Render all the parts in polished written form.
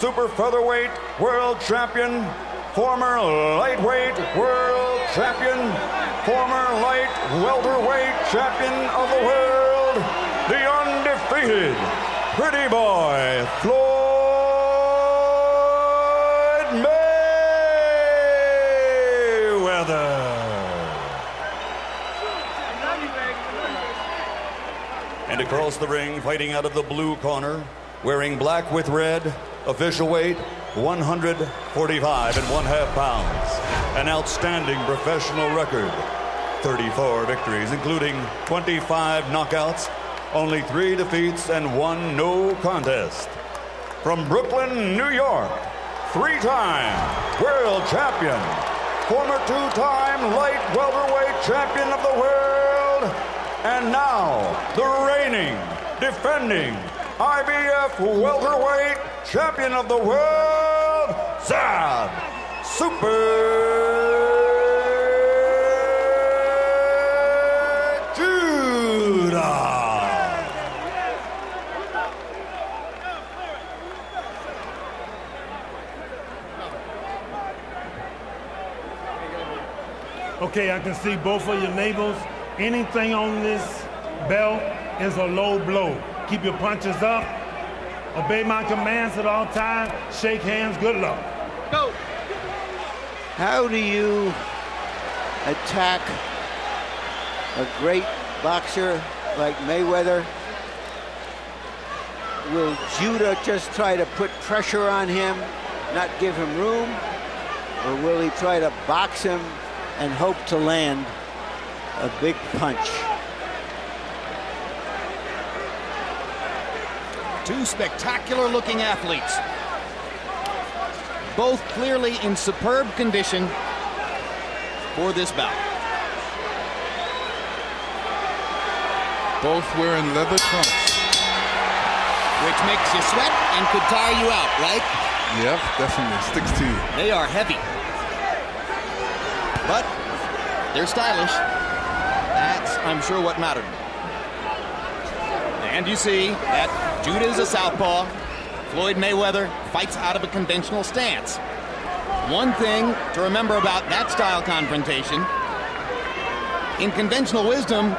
Super featherweight world champion, former lightweight world champion, former light welterweight champion of the world, the undefeated pretty boy, Floyd Meiwether. And across the ring, fighting out of the blue corner, wearing black with red, official weight 145 and 1/2 pounds. An outstanding professional record. 34 victories, including 25 knockouts, only 3 defeats, and 1 no contest. From Brooklyn, New York, 3-time world champion, former 2-time light welterweight champion of the world, and now the reigning, defending IBF Welterweight Champion of the World, Zaba Judy. Okay, I can see both of your neighbors. Anything on this belt is a low blow. Keep your punches up. Obey my commands at all times. Shake hands. Good luck. Go. How do you attack a great boxer like Mayweather? Will Judah just try to put pressure on him, not give him room? Or will he try to box him and hope to land a big punch? Two spectacular-looking athletes, both clearly in superb condition for this bout. Both wearing leather trunks, Which makes you sweat and could tire you out, right? yep, definitely sticks to you. They are heavy, but they're stylish. That's, I'm sure, what mattered. And you see that Judah is a southpaw. Floyd Mayweather fights out of a conventional stance. One thing to remember about that style confrontation, in conventional wisdom,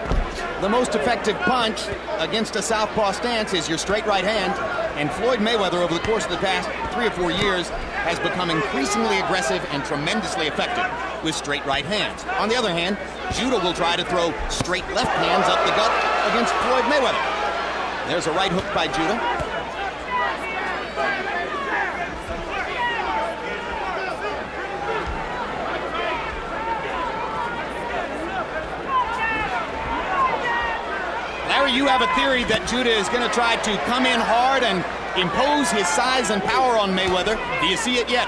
the most effective punch against a southpaw stance is your straight right hand, and Floyd Mayweather, over the course of the past 3 or 4 years, has become increasingly aggressive and tremendously effective with straight right hands. On the other hand, Judah will try to throw straight left hands up the gut against Floyd Mayweather. There's a right hook by Judah. Larry, you have a theory that Judah is going to try to come in hard and impose his size and power on Mayweather. Do you see it yet?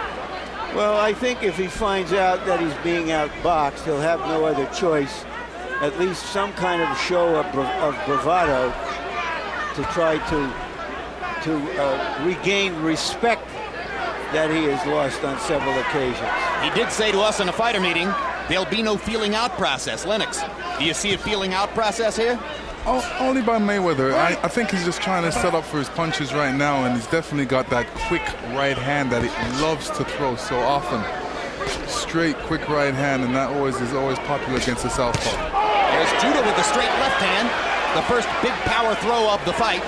Well, I think if he finds out that he's being outboxed, he'll have no other choice. At least some kind of show of bravado to try to regain respect that he has lost on several occasions. He did say to us in a fighter meeting, there'll be no feeling out process. Lennox, do you see a feeling out process here? Only by Mayweather. I think he's just trying to set up for his punches right now, and he's definitely got that quick right hand that he loves to throw so often. Straight, quick right hand, and that is always popular against the southpaw. There's Judah with the straight left hand, the first big power throw of the fight.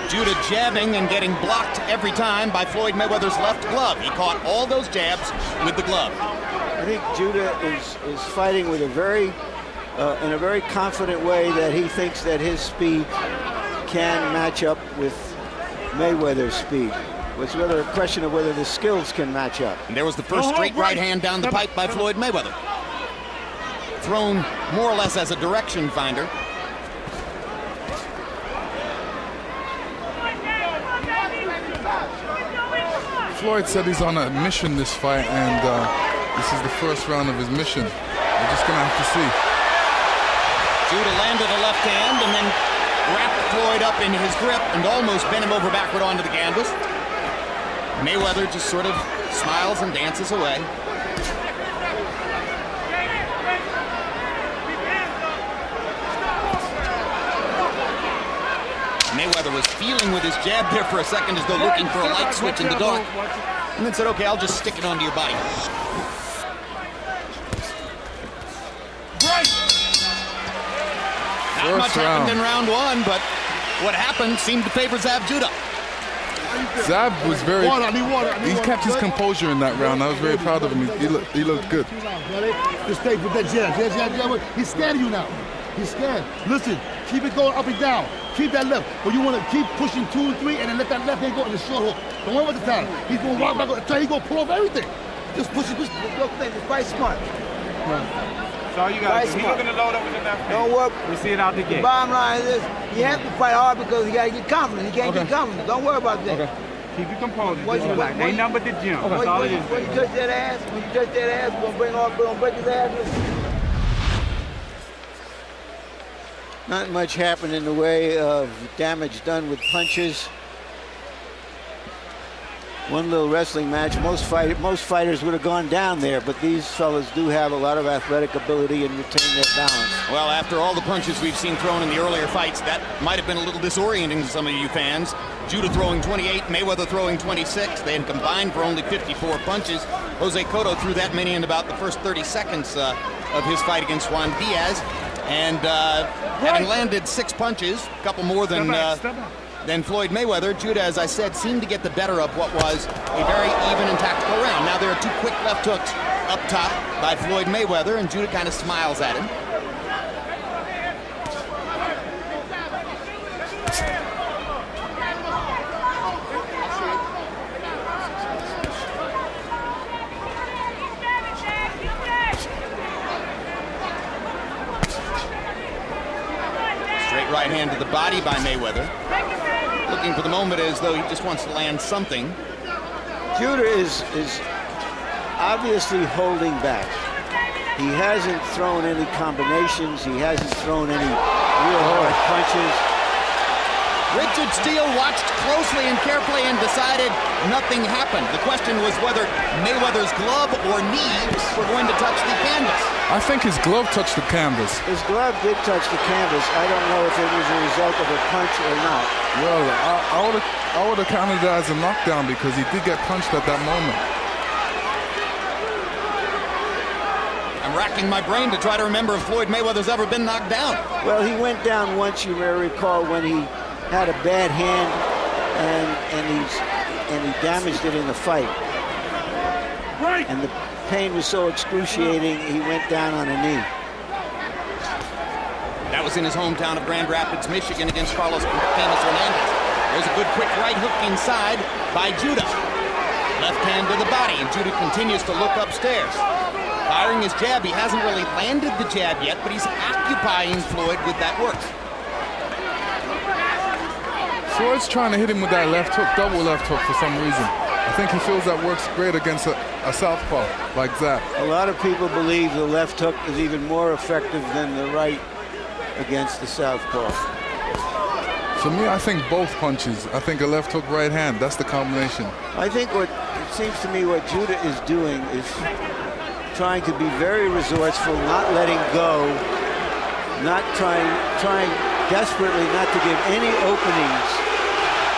Judah jabbing and getting blocked every time by Floyd Mayweather's left glove. He caught all those jabs with the glove. I think Judah is fighting with in a very confident way that he thinks that his speed can match up with Mayweather's speed. It's rather a question of whether the skills can match up. And there was the first straight right hand down the pipe by Floyd Mayweather. Thrown more or less as a direction finder. Floyd said he's on a mission this fight, and this is the first round of his mission. We're just going to have to see. Judah landed a left hand and then wrapped Floyd up in his grip and almost bent him over backward onto the canvas. Mayweather just sort of smiles and dances away. Mayweather was feeling with his jab there for a second as though looking for a light switch in the dark. And then said, okay, I'll just stick it onto your body. Not much happened in round one, but what happened seemed to favor Zaba Judah. Zab was very, he kept his composure in that round. I was very proud of him. He looked good. Just stay with that jab. He's scared of you now. He's scared. Listen, keep it going up and down. Keep that left. But you want to keep pushing 2 and 3 and then let that left hand go in the short hook. Don't worry about the time. He's going to walk back. He's going to pull off everything. Just push it. Look, it's quite smart. That's all you got to do. He's looking to load up with the left hand. Don't worry. We see it out the gate. The bottom line is this. You have to fight hard because you got to get confident. You can't get confident. Don't worry about that. Okay. Keep your composure. Ain't nothing but the gym. That's all it is. When you touch that ass, we're going to break his ass. Not much happened in the way of damage done with punches. One little wrestling match. Most fighters would have gone down there, but these fellas do have a lot of athletic ability and retain their balance. Well, after all the punches we've seen thrown in the earlier fights, that might have been a little disorienting to some of you fans. Judah throwing 28, Mayweather throwing 26. They had combined for only 54 punches. Jose Cotto threw that many in about the first 30 seconds of his fight against Juan Diaz. And having landed 6 punches, a couple more than Floyd Mayweather, Judah, as I said, seemed to get the better of what was a very even and tactical round. Now there are 2 quick left hooks up top by Floyd Mayweather, and Judah kind of smiles at him. Right hand to the body by Mayweather. Looking for the moment as though he just wants to land something. Judah is obviously holding back. He hasn't thrown any combinations. He hasn't thrown any real hard punches. Richard Steele watched closely and carefully and decided nothing happened. The question was whether Mayweather's glove or knee were going to touch the canvas. I think his glove touched the canvas. His glove did touch the canvas. I don't know if it was a result of a punch or not. Well, I would have counted that as a knockdown because he did get punched at that moment. I'm racking my brain to try to remember if Floyd Mayweather's ever been knocked down. Well, he went down once, you may recall, when he had a bad hand and he damaged it in the fight. Right. And the pain was so excruciating, he went down on a knee. That was in his hometown of Grand Rapids, Michigan, against Carlos Hernandez. There's a good quick right hook inside by Judah. Left hand to the body, and Judah continues to look upstairs. Firing his jab, he hasn't really landed the jab yet, but he's occupying Floyd with that work. Floyd's trying to hit him with that left hook, double left hook for some reason. I think he feels that works great against a southpaw like that. A lot of people believe the left hook is even more effective than the right against the southpaw. For me, I think both punches. I think a left hook, right hand, that's the combination. I think it seems to me what Judah is doing is trying to be very resourceful, not letting go, not trying desperately not to give any openings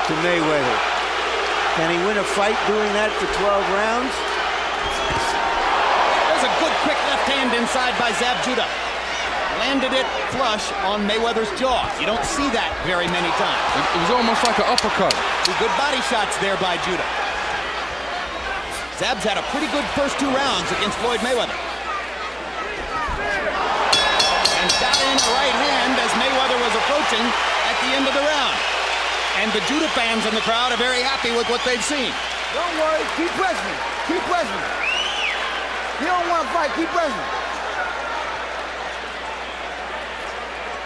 to Mayweather. Can he win a fight doing that for 12 rounds? There's a good quick left hand inside by Zaba Judah. Landed it flush on Mayweather's jaw. You don't see that very many times. It was almost like an uppercut. 2 good body shots there by Judah. Zab's had a pretty good first 2 rounds against Floyd Mayweather. And got in a right hand as Mayweather was approaching at the end of the round. And the Judah fans in the crowd are very happy with what they've seen. Don't worry, keep pressing. Keep pressing. You don't want to fight, keep pressing.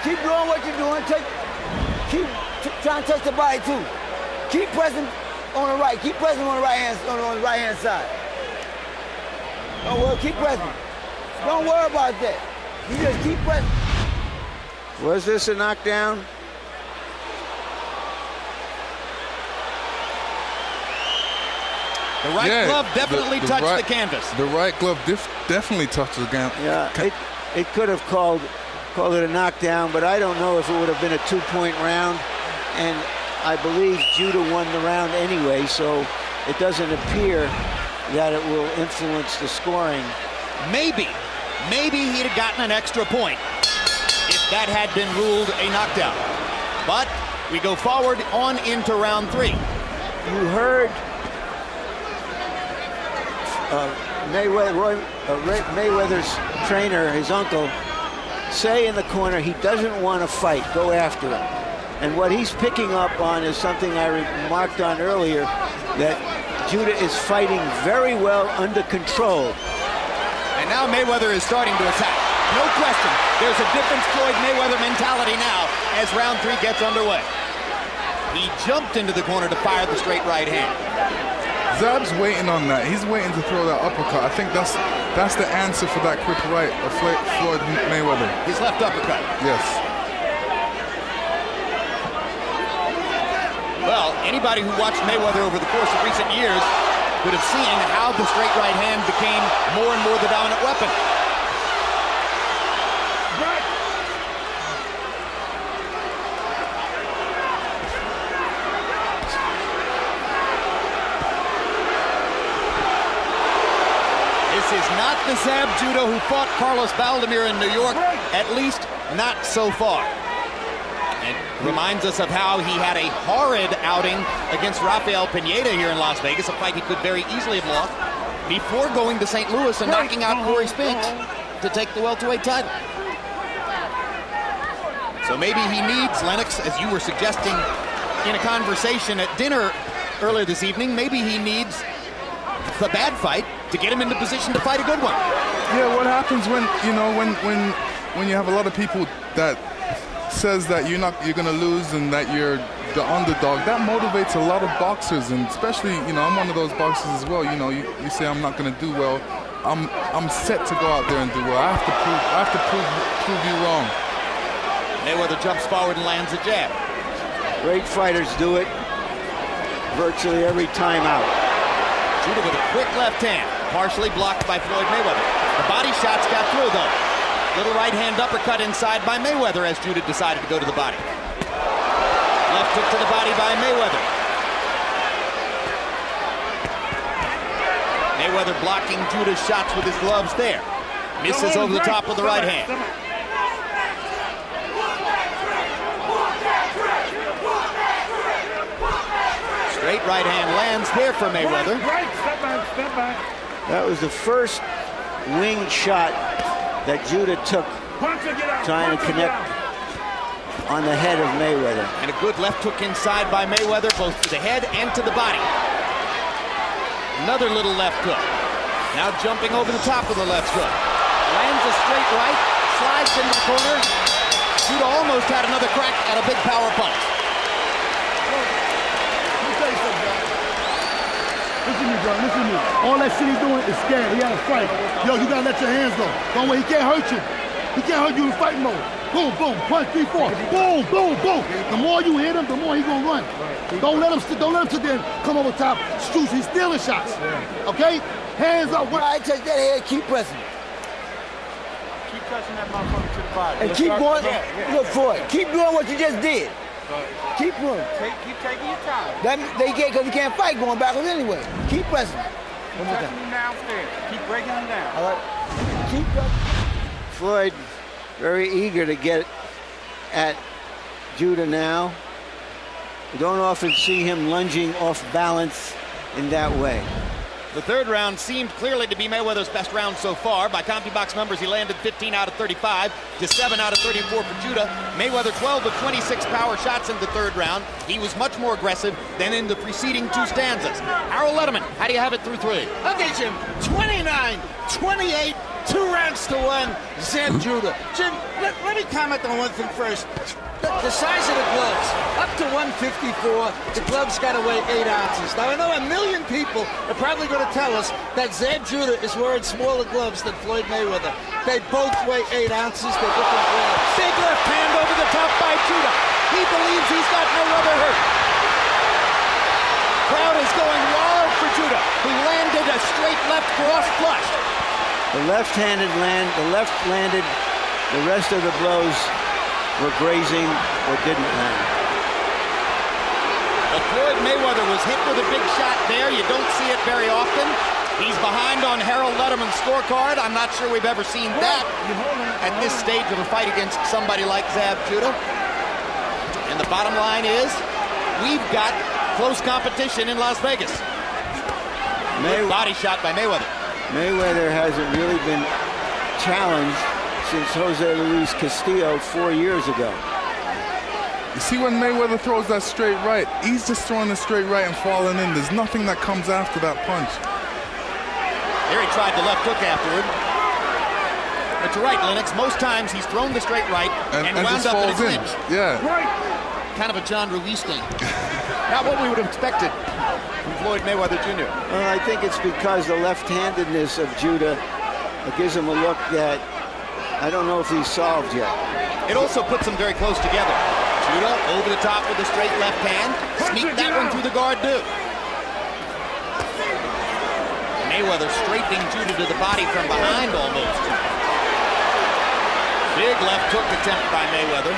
Keep doing what you're doing. Keep trying to touch the body too. Keep pressing on the right. Keep pressing on the right hand side. Don't worry, keep pressing. Don't worry about that. You just keep pressing. Was this a knockdown? The right glove definitely touched the canvas. The right glove definitely touched the canvas. Yeah, it could have called it a knockdown, but I don't know if it would have been a 2-point round. And I believe Judah won the round anyway, so it doesn't appear that it will influence the scoring. Maybe he'd have gotten an extra point if that had been ruled a knockdown. But we go forward on into round 3. You heard Mayweather's trainer, his uncle, say in the corner he doesn't want to fight, go after him. And what he's picking up on is something I remarked on earlier, that Judah is fighting very well under control. And now Mayweather is starting to attack. No question, there's a different Floyd-Mayweather mentality now as round 3 gets underway. He jumped into the corner to fire the straight right hand. Zab's waiting on that. He's waiting to throw that uppercut. I think that's the answer for that quick right of Floyd Mayweather. His left uppercut. Yes. Well, anybody who watched Mayweather over the course of recent years could have seen how the straight right hand became more and more the dominant weapon. This is not the Zaba Judah who fought Kарлosу Baldomirу in New York, at least not so far. And reminds us of how he had a horrid outing against Rafael Pineda here in Las Vegas, a fight he could very easily have lost, before going to St. Louis and knocking out Corey Spinks to take the welterweight title. So maybe he needs, Lennox, as you were suggesting in a conversation at dinner earlier this evening, maybe he needs the bad fight to get him into position to fight a good one. Yeah, what happens when, you know, when you have a lot of people that says that you're going to lose and that you're the underdog, that motivates a lot of boxers, and especially, you know, I'm one of those boxers as well. You know, you say I'm not going to do well. I'm set to go out there and do well. I have to prove you wrong. Mayweather jumps forward and lands a jab. Great fighters do it virtually every time out. Judah with a quick left hand, partially blocked by Floyd Mayweather. The body shots got through, though. Little right hand uppercut inside by Mayweather as Judah decided to go to the body. Left hook to the body by Mayweather. Mayweather blocking Judah's shots with his gloves there. Misses over the top with the right hand. Straight right hand lands there for Mayweather. Step back. That was the first winged shot that Judah took, trying to connect on the head of Mayweather. And a good left hook inside by Mayweather, both to the head and to the body. Another little left hook. Now jumping over the top of the left hook. Lands a straight right, slides into the corner. Judah almost had another crack at a big power punch. Listen to me, bro. Listen to me. All that shit he's doing is scared. He had a fight. Yo, you gotta let your hands go. Don't wait. He can't hurt you. He can't hurt you in fight mode. Boom, boom, punch, 3, 4. Boom, boom, boom. The more you hit him, the more he gonna run. Don't let him sit there and come over top. Shoot. He's stealing shots. Okay? Hands up. All right, take that head. Keep pressing. Keep touching that motherfucker to the body. And keep going. Look for it. Keep doing what you just did. Keep doing. Keep taking your time. That they get because he can't fight going backwards anyway. Keep pressing. Keep touching him downstairs. Keep breaking him down. All right. Keep pressing. Floyd very eager to get at Judah now. You don't often see him lunging off balance in that way. The third round seemed clearly to be Mayweather's best round so far. By CompuBox numbers, he landed 15 out of 35 to 7 out of 34 for Judah. Mayweather 12 of 26 power shots in the third round. He was much more aggressive than in the preceding two stanzas. Harold Letterman, how do you have it through 3? I'll get you 29-28, 2 rounds to 1, Zaba Judah. Jim, let me comment on one thing first. The size of the gloves, up to 154, the gloves got to weigh 8 ounces. Now, I know a million people are probably going to tell us that Zaba Judah is wearing smaller gloves than Floyd Mayweather. They both weigh 8 ounces, they're different gloves. Big left hand over the top by Judah. He believes he's got no other hurt. Crowd is going wild for Judah, who landed a straight left cross flush. The left landed, the rest of the blows were grazing or didn't land. Floyd Mayweather was hit with a big shot there. You don't see it very often. He's behind on Harold Letterman's scorecard. I'm not sure we've ever seen that at this stage of a fight against somebody like Zaba Judy. And the bottom line is, we've got close competition in Las Vegas. Good body shot by Mayweather. Mayweather hasn't really been challenged since Hose-Lουiса Castильlo 4 years ago. You see when Mayweather throws that straight right, he's just throwing the straight right and falling in. There's nothing that comes after that punch. Here he tried the left hook afterward. But you're right, Lennox. Most times he's thrown the straight right and wound up in a clinch. Yeah. Right. Kind of a John Ruiz thing. Not what we would have expected from Floyd Mayweather Jr. Well, I think it's because the left-handedness of Judah gives him a look that I don't know if he's solved yet. It also puts them very close together. Judah over the top with the straight left hand. Sneak that one through the guard too. Mayweather straightening Judah to the body from behind almost. Big left hook attempt by Mayweather.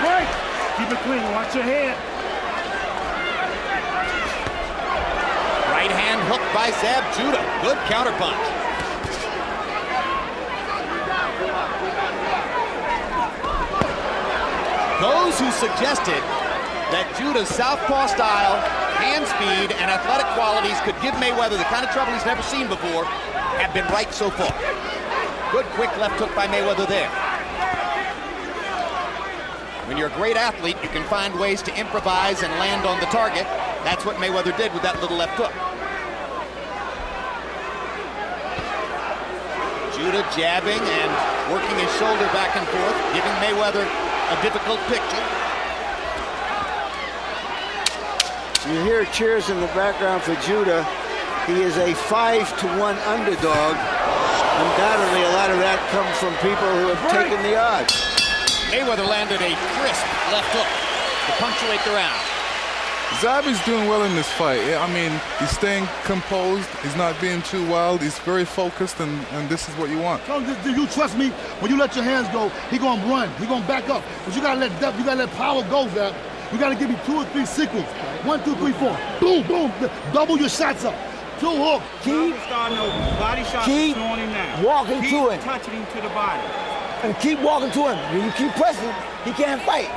Right. Keep it clean. Watch your head. Right hand hook by Zaba Judy. Good counterpunch. Those who suggested that Judah's southpaw style, hand speed, and athletic qualities could give Mayweather the kind of trouble he's never seen before have been right so far. Good quick left hook by Mayweather there. When you're a great athlete, you can find ways to improvise and land on the target. That's what Mayweather did with that little left hook. Judah jabbing and working his shoulder back and forth, giving Mayweather a difficult picture. You hear cheers in the background for Judah. He is a 5-1 underdog. Undoubtedly, a lot of that comes from people who have taken the odds. Mayweather landed a crisp left hook to punctuate the round. Zaba's doing well in this fight. I mean, he's staying composed. He's not being too wild. He's very focused, and this is what you want. Do you trust me? When you let your hands go, he gonna run. He gonna back up. But you gotta let depth. You gotta let power go, Zab. You gotta give me 2 or 3 sequence. 1, 2, 3, 4. Boom, boom. Double your shots up. 2 hooks. Keep body shots throwing him down. Walking keep to him. Touching him to the body. And keep walking to him. When you keep pressing, he can't fight.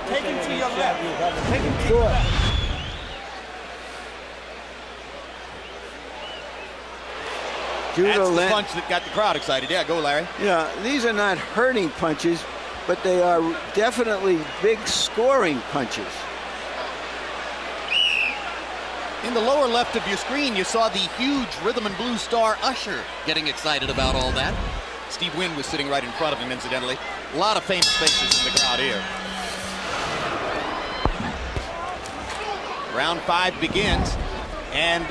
Take him to your left. Take him to your left. That's the punch that got the crowd excited. Yeah, go, Larry. Yeah, these are not hurting punches, but they are definitely big scoring punches. In the lower left of your screen, you saw the huge rhythm and blues star Usher getting excited about all that. Steve Wynn was sitting right in front of him, incidentally. A lot of famous faces in the crowd here. Round 5 begins, and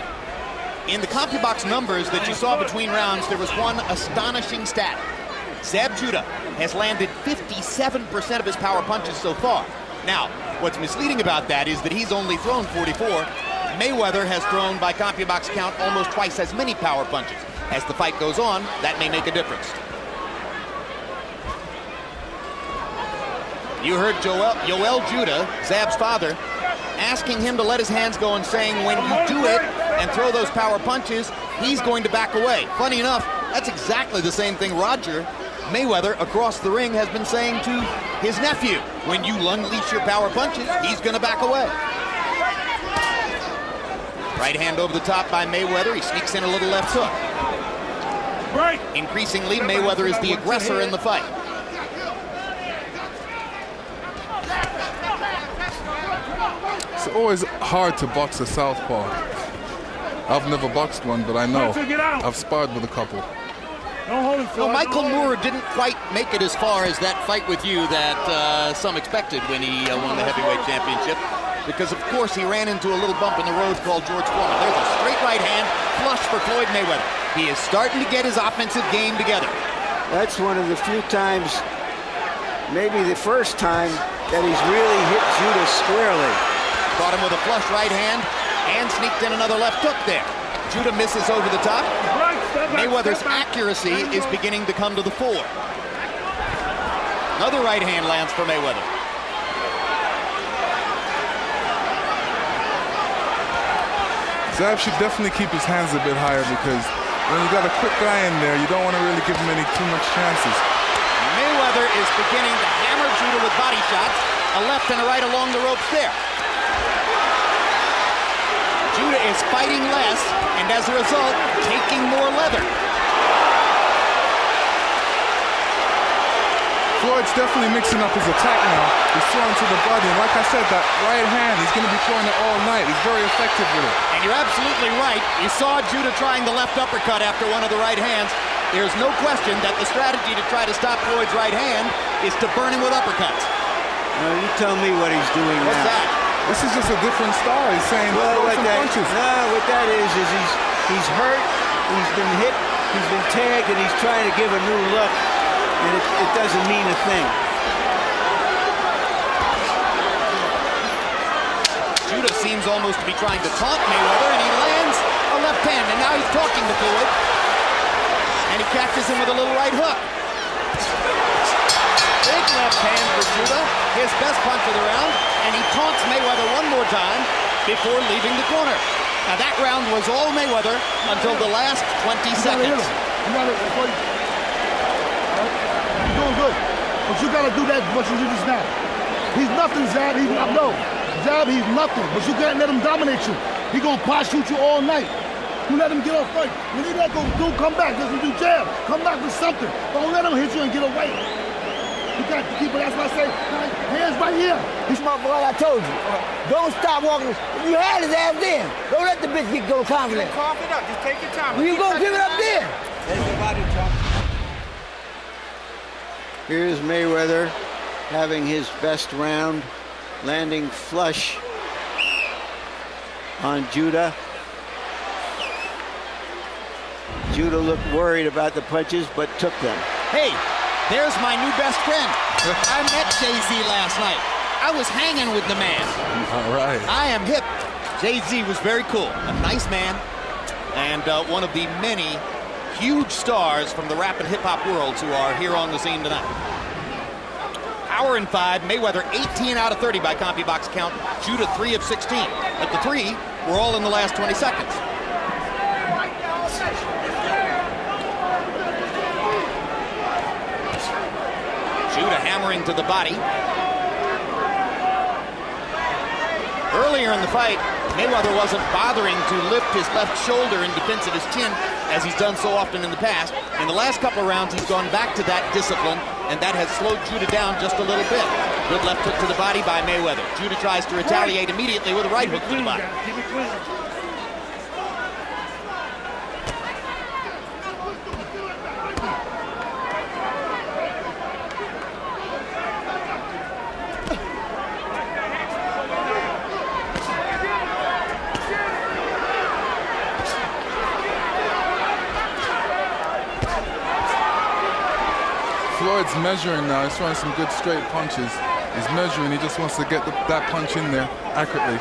in the CompuBox numbers that you saw between rounds, there was one astonishing stat. Zaba Judy has landed 57% of his power punches so far. Now, what's misleading about that is that he's only thrown 44. Mayweather has thrown, by CompuBox count, almost twice as many power punches. As the fight goes on, that may make a difference. You heard Yoel Judah, Zab's father, asking him to let his hands go and saying when you do it and throw those power punches, he's going to back away. Funny enough, that's exactly the same thing Roger Mayweather across the ring has been saying to his nephew. When you unleash your power punches, he's going to back away. Right hand over the top by Mayweather. He sneaks in a little left hook. Right. Increasingly, Mayweather is the aggressor in the fight. It's always hard to box a southpaw. I've never boxed one, but I know. I've sparred with a couple. No, Michael Moore didn't quite make it as far as that fight with you that some expected when he won the heavyweight championship. Because, of course, he ran into a little bump in the road called George Foreman. There's a straight right hand flush for Floyd Mayweather. He is starting to get his offensive game together. That's one of the few times, maybe the first time, that he's really hit Judah squarely. Caught him with a flush right hand and sneaked in another left hook there. Judah misses over the top. Mayweather's accuracy is beginning to come to the fore. Another right hand lands for Mayweather. Zab should definitely keep his hands a bit higher because when you got a quick guy in there, you don't want to really give him too much chances. Mayweather is beginning to hammer Judah with body shots, a left and a right along the ropes there. Judah is fighting less, and as a result, taking more leather. Floyd's definitely mixing up his attack now. He's throwing to the body, and like I said, that right hand, he's going to be throwing it all night. He's very effective with it. And you're absolutely right. You saw Judah trying the left uppercut after one of the right hands. There's no question that the strategy to try to stop Floyd's right hand is to burn him with uppercuts. No, you tell me what he's doing now. What's that? This is just a different style. He's saying, throw some punches. No, what that is he's hurt, he's been hit, he's been tagged, and he's trying to give a new look, and it doesn't mean a thing. Judah seems almost to be trying to taunt Mayweather, and he lands a left hand, and now he's talking to Floyd. And he catches him with a little right hook. Big left hand for Judah, his best punch of the round, and he taunts Mayweather one more time before leaving the corner. Now that round was all Mayweather until the last 20 seconds. You got it. You're doing good. But you got to do that what you did just now. He's nothing, Zab. Zab, he's nothing. But you can't let him dominate you. He's going to pot shoot you all night. You let him get off fight. When he let go, come back. Just do jab. Come back with something. Don't let him hit you and get away. You got to keep it. That's what I say. Hands right here. This motherfucker, I told you. Don't stop walking. You had his ass then. Don't let the bitch get go confident. Cough it up. Just take your time. You gonna give it up then? Here's Mayweather having his best round, landing flush on Judah. Judah looked worried about the punches, but took them. Hey, there's my new best friend. I met Jay-Z last night. I was hanging with the man. All right. I am hip. Jay-Z was very cool. A nice man. And one of the many huge stars from the rap and hip-hop worlds who are here on the scene tonight. Hour and 5, Mayweather 18 out of 30 by CompuBox count. Judah 3 of 16. But the 3 were all in the last 20 seconds. Judah hammering to the body. Earlier in the fight, Mayweather wasn't bothering to lift his left shoulder in defense of his chin, as he's done so often in the past. In the last couple of rounds, he's gone back to that discipline, and that has slowed Judah down just a little bit. Good left hook to the body by Mayweather. Judah tries to retaliate immediately with a right hook to the body. Keep it clean. Floyd's measuring now. He's throwing some good straight punches. He's measuring. He just wants to get that punch in there accurately.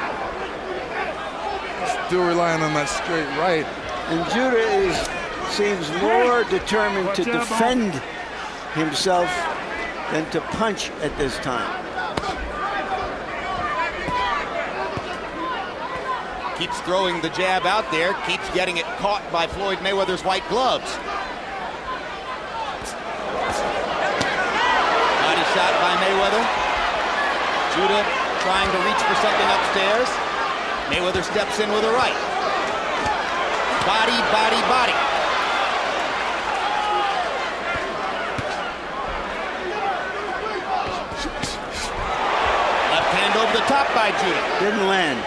Still relying on that straight right. And Judah seems more determined to defend himself than to punch at this time. Keeps throwing the jab out there. Keeps getting it caught by Floyd Mayweather's white gloves. Shot by Mayweather. Judah trying to reach for something upstairs. Mayweather steps in with a right. Body, body, body. Left hand over the top by Judah. Didn't land.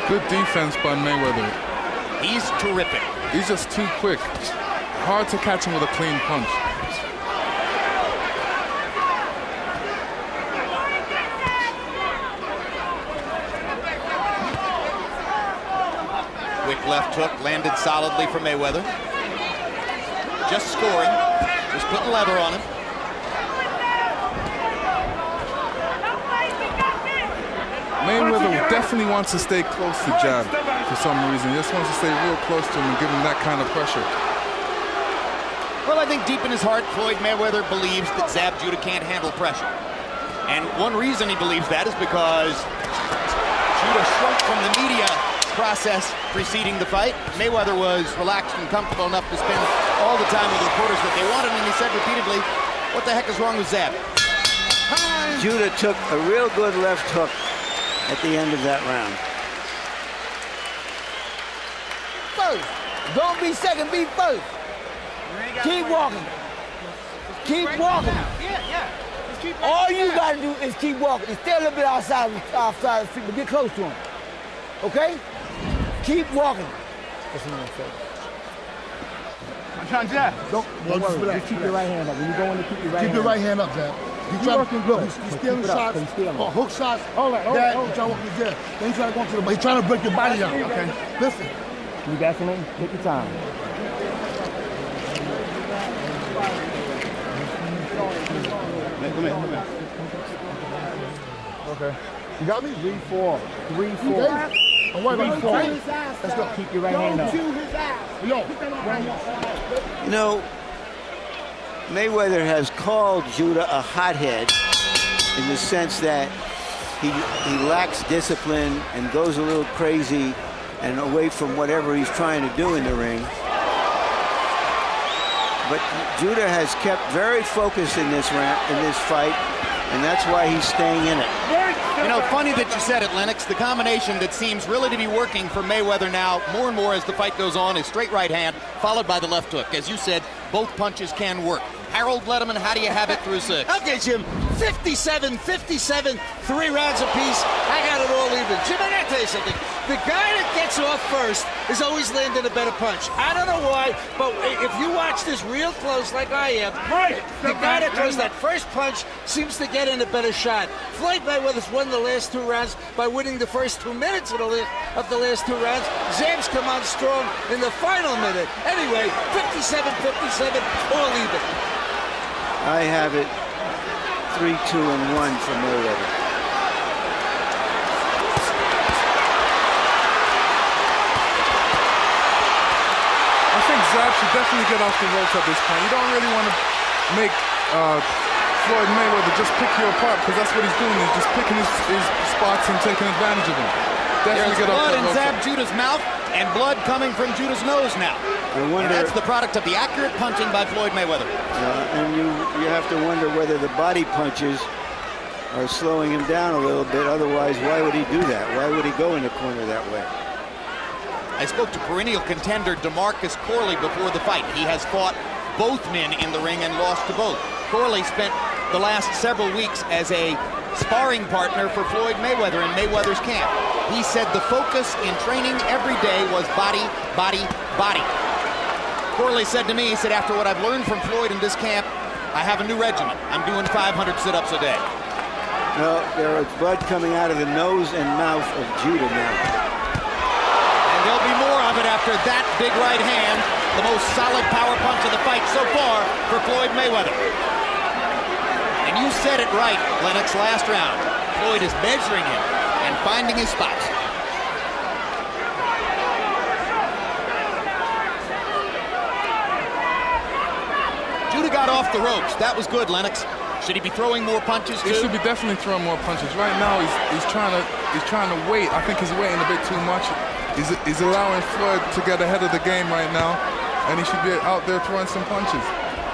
Good defense by Mayweather. He's terrific. He's just too quick. Hard to catch him with a clean punch. Left hook landed solidly for Mayweather. Just scoring. Just putting leather on him. Mayweather definitely wants to stay close to jab for some reason. He just wants to stay real close to him and give him that kind of pressure. Well, I think deep in his heart, Floyd Mayweather believes that Zab Judah can't handle pressure. And one reason he believes that is because Judah shrunk from the media process preceding the fight. Mayweather was relaxed and comfortable enough to spend all the time with the reporters that they wanted, and he said repeatedly, what the heck is wrong with Zab? Judah took a real good left hook at the end of that round. First. Don't be second, be first. Keep walking. Keep walking. All you gotta do is keep walking and stay a little bit outside the street, but get close to him. Okay? Keep walking. That's what I'm saying. I'm trying to jab. Don't worry. Just keep your right hand up. When you go in to keep your right hand up. Keep your right hand up, Zab. He's stealing shots, or hook shots. Hold on. He's trying to walk the jab. Then he's trying to go to the, he's trying to break your body down. Okay? Listen. You got something? Take your time. Come here. Okay. You got me? 3-4. 3-4. Don't worry about 3-4. Let's go. Keep your right hand up. You know, Mayweather has called Judah a hothead in the sense that he lacks discipline and goes a little crazy and away from whatever he's trying to do in the ring. But Judah has kept very focused in this fight, and that's why he's staying in it. You know, funny that you said it, Lennox. The combination that seems really to be working for Mayweather now, more and more as the fight goes on, is straight right hand, followed by the left hook. As you said, both punches can work. Harold Letterman, how do you have it through 6? Okay, Jim, 57, 3 rounds apiece. I got it all even. Jim, I gotta tell you something. The guy that gets off first is always landing a better punch. I don't know why, but if you watch this real close like I am, the guy that throws that first punch seems to get in a better shot. Floyd Mayweather's won the last 2 rounds by winning the first 2 minutes of the last 2 rounds. Zab's come on strong in the final minute. Anyway, 57, all even. I have it 3-2 and 1 for Mayweather. I think Zab should definitely get off the ropes at this point. You don't really want to make Floyd Mayweather just pick you apart, because that's what he's doing. He's just picking his spots and taking advantage of them. Definitely There's blood in Zab Judah's mouth and blood coming from Judah's nose now. And that's the product of the accurate punching by Floyd Mayweather. And you have to wonder whether the body punches are slowing him down a little bit. Otherwise, why would he do that? Why would he go in the corner that way? I spoke to perennial contender DeMarcus Corley before the fight. He has fought both men in the ring and lost to both. Corley spent the last several weeks as a sparring partner for Floyd Mayweather in Mayweather's camp. He said the focus in training every day was body, body, body. Corley said to me, he said, after what I've learned from Floyd in this camp, I have a new regimen. I'm doing 500 sit-ups a day. Well, there is blood coming out of the nose and mouth of Judah now. And there'll be more of it after that big right hand, the most solid power punch of the fight so far for Floyd Mayweather. And you said it right, Lennox, last round. Floyd is measuring him and finding his spots. Judah got off the ropes. That was good, Lennox. Should he be throwing more punches too? He should be definitely throwing more punches. Right now, he's trying to wait. I think he's waiting a bit too much. He's allowing Floyd to get ahead of the game right now, and he should be out there throwing some punches.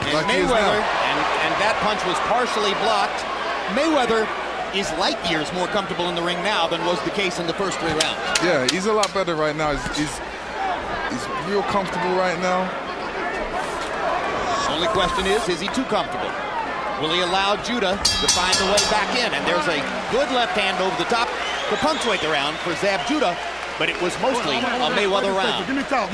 And like Mayweather, and that punch was partially blocked. Mayweather is light years more comfortable in the ring now than was the case in the first 3 rounds. Yeah, he's a lot better right now. He's real comfortable right now. Only question is he too comfortable? Will he allow Judah to find the way back in? And there's a good left hand over the top to punctuate the round for Zab Judah, but it was mostly a Mayweather round. Give me towel.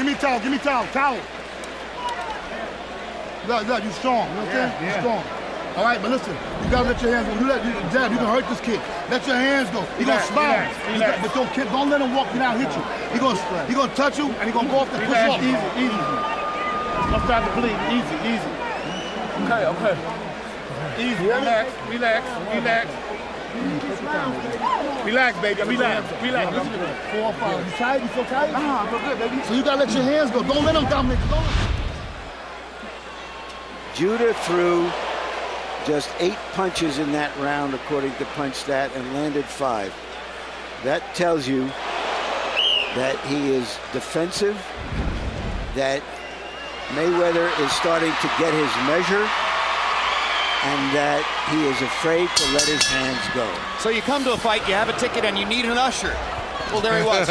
Look, you're strong, you know what I'm saying? You're strong. All right, but listen, you gotta let your hands go. Jab, you can hurt this kid. Let your hands go. He's gonna smile. But don't let him walk you down and hit you. He's gonna touch you, and he's gonna go off the push off. Easy. I'm starting to bleed. Easy. Okay. Easy. Relax. Relax, baby. Relax. 4 or 5. You tired? You feel tired? I feel good, baby. So you gotta let your hands go. Don't let him dominate. Judah threw just 8 punches in that round, according to PunchStat, and landed 5. That tells you that he is defensive, that Mayweather is starting to get his measure, and that he is afraid to let his hands go. So you come to a fight, you have a ticket, and you need an usher. Well, there he was.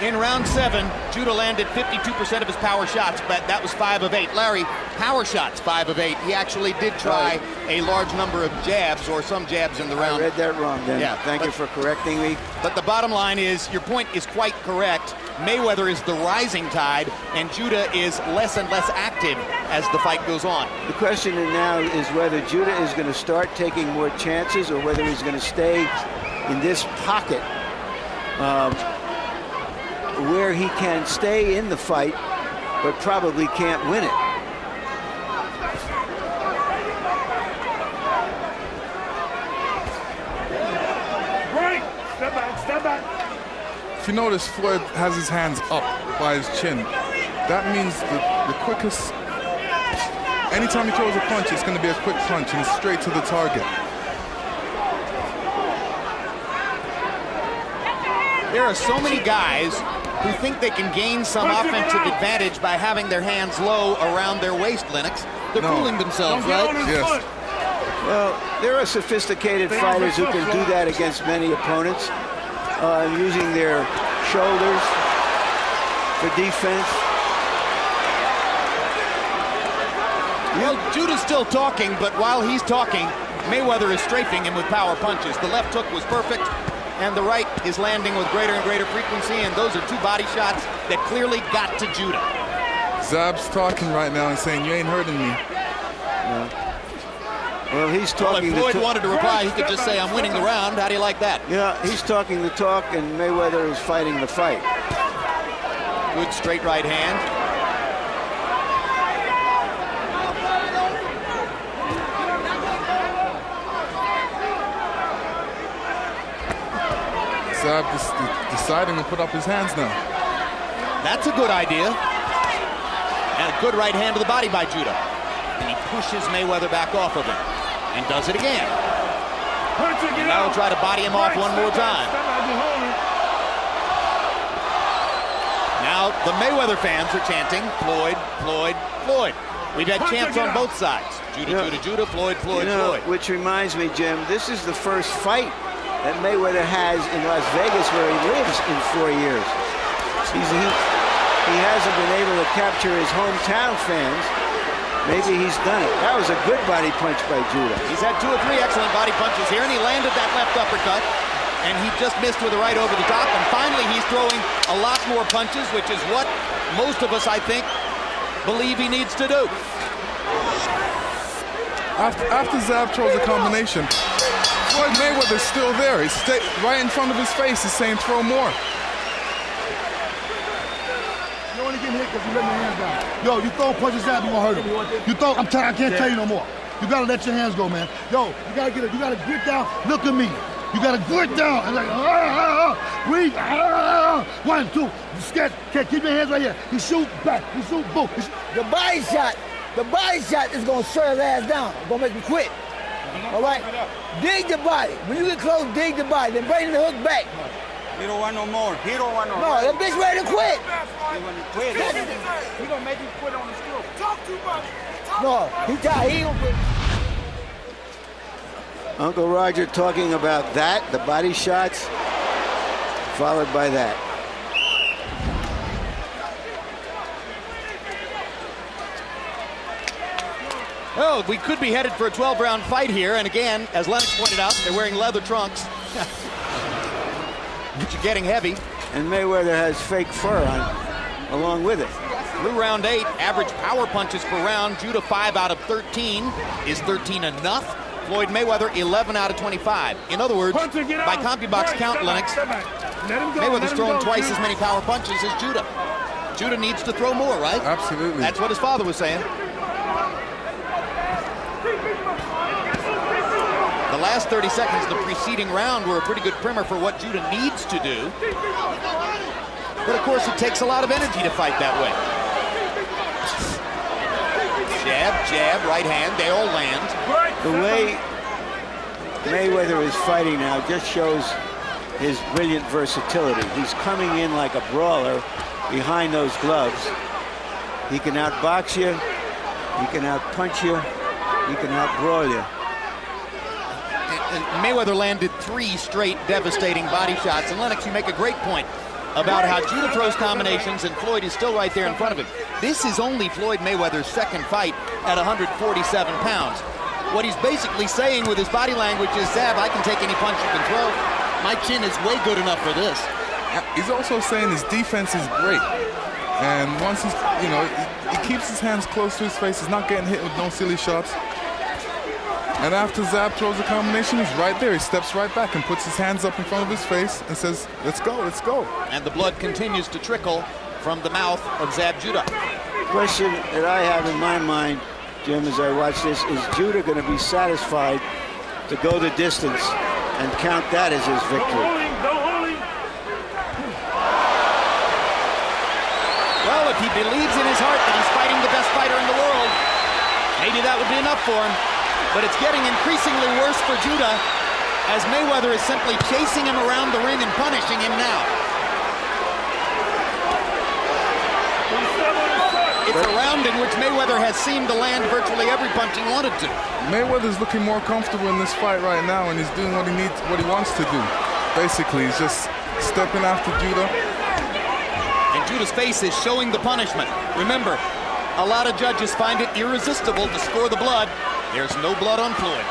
In round 7, Judah landed 52% of his power shots, but that was 5 of 8. Larry, power shots, 5 of 8. He actually did try a large number of jabs, or some jabs in the round. I read that wrong, then. Yeah, Thank you for correcting me. But the bottom line is, your point is quite correct. Mayweather is the rising tide, and Judah is less and less active as the fight goes on. The question now is whether Judah is going to start taking more chances, or whether he's going to stay in this pocket where he can stay in the fight, but probably can't win it. Right. Step back, step back. If you notice, Floyd has his hands up by his chin. That means the quickest, anytime he throws a punch, it's going to be a quick punch and straight to the target. There are so many guys who think they can gain some offensive advantage by having their hands low around their waist, Lennox. They're fooling themselves, right? Yes. Well, there are sophisticated fighters who can do that against many opponents, using their shoulders for defense. Well, Judah's still talking, but while he's talking, Mayweather is strafing him with power punches. The left hook was perfect, and the right is landing with greater and greater frequency, and those are 2 body shots that clearly got to Judah. Zab's talking right now and saying, "You ain't hurting me." Yeah. Well, he's talking. Well, if Floyd wanted to reply, he could just say, "I'm winning the round." How do you like that? Yeah, he's talking the talk, and Mayweather is fighting the fight. Good straight right hand. Zab deciding to put up his hands now. That's a good idea. And a good right hand to the body by Judah. And he pushes Mayweather back off of him. And does it again. Now he'll try to body him off one more time. Now the Mayweather fans are chanting, "Floyd, Floyd, Floyd." We've had chants on both sides. Judah, Judah, Judah, Floyd, Floyd, Floyd. Which reminds me, Jim, this is the first fight that Mayweather has in Las Vegas, where he lives, in 4 years. He hasn't been able to capture his hometown fans. Maybe he's done it. That was a good body punch by Judah. He's had 2 or 3 excellent body punches here, and he landed that left uppercut, and he just missed with the right over the top, and finally he's throwing a lot more punches, which is what most of us, I think, believe he needs to do. After Zab throws a combination, Floyd Mayweather's still there. He's right in front of his face. He's saying, "Throw more." You only get hit because you let your hands down. Yo, you throw punches out, you gonna hurt him. You throw, I can't tell you no more. You gotta let your hands go, man. Yo, you gotta get it. You gotta grit down. Look at me. You gotta grit down and like, breathe. 1, 2. Sketch. Keep your hands right here. You shoot back. You shoot boom. The body shot is gonna shut his ass down. Gonna make him quit. All right? Dig the body. When you get close, dig the body. Then bring the hook back. He don't want no more. He don't want no more. No, that bitch ready to quit. He want to quit. He gonna make you quit on the stroke. Talk too much. No, he tired. He don't quit. Uncle Roger talking about that, the body shots, followed by that. Well, we could be headed for a 12-round fight here, and again, as Lennox pointed out, they're wearing leather trunks. Which are getting heavy. And Mayweather has fake fur on along with it. Through round 8, average power punches per round. Judah 5 out of 13. Is 13 enough? Floyd Mayweather 11 out of 25. In other words, by CompuBox count, Lennox, Mayweather's thrown twice as many power punches as Judah. Judah needs to throw more, right? Absolutely. That's what his father was saying. The last 30 seconds of the preceding round were a pretty good primer for what Judah needs to do. But of course, it takes a lot of energy to fight that way. Jab, jab, right hand, they all land. The way Mayweather is fighting now just shows his brilliant versatility. He's coming in like a brawler behind those gloves. He can outbox you, he can outpunch you, he can outbrawl you. And Mayweather landed 3 straight devastating body shots. And Lennox, you make a great point about how Judah throws combinations and Floyd is still right there in front of him. This is only Floyd Mayweather's second fight at 147 pounds. What he's basically saying with his body language is, Zab, I can take any punch you can throw. My chin is way good enough for this. He's also saying his defense is great. And once he's, you know, he keeps his hands close to his face. He's not getting hit with no silly shots. And after Zab throws a combination, he's right there. He steps right back and puts his hands up in front of his face and says, let's go, let's go. And the blood continues to trickle from the mouth of Zab Judah. Question that I have in my mind, Jim, as I watch this, is Judah going to be satisfied to go the distance and count that as his victory? Well, if he believes in his heart that he's fighting the best fighter in the world, maybe that would be enough for him. But it's getting increasingly worse for Judah as Mayweather is simply chasing him around the ring and punishing him now. It's a round in which Mayweather has seemed to land virtually every punch he wanted to. Mayweather's looking more comfortable in this fight right now, and he's doing what he wants to do. Basically, he's just stepping after Judah. And Judah's face is showing the punishment. Remember, a lot of judges find it irresistible to score the blood. There's no blood on Floyd.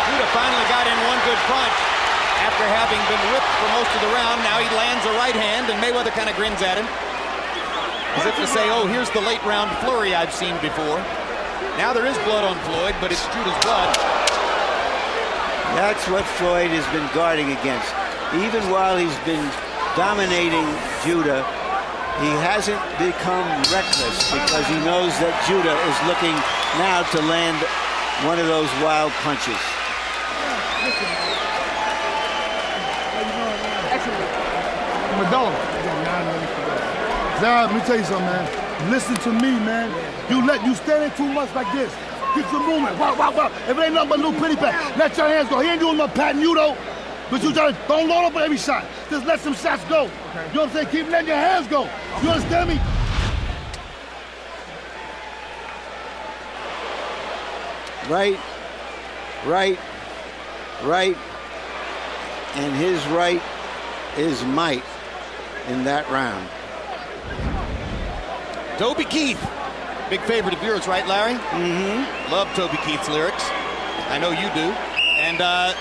Judah finally got in one good punch after having been whipped for most of the round. Now he lands a right hand, and Mayweather kind of grins at him, as if to say, oh, here's the late round flurry I've seen before. Now there is blood on Floyd, but it's Judah's blood. That's what Floyd has been guarding against. Even while he's been dominating Judah, he hasn't become reckless because he knows that Judah is looking now to land one of those wild punches. Madonna. Zab, let me tell you something, man. Listen to me, man. You standing too much like this. Get some movement. Wow, wow, wow. If it ain't nothing but a little pity pat, let your hands go. He ain't doing no patting you, though. But you try to don't load up on every shot. Just let some shots go. Okay. You know what I'm saying? Keep letting your hands go. You understand me? Right, right, right. And his right is might in that round. Toby Keith, big favorite of yours, right, Larry? Mm-hmm. Love Toby Keith's lyrics. I know you do. And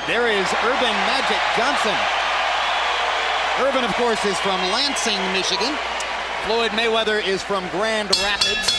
there is Urban Magic Johnson. Urban, of course, is from Lansing, Michigan. Floyd Mayweather is from Grand Rapids.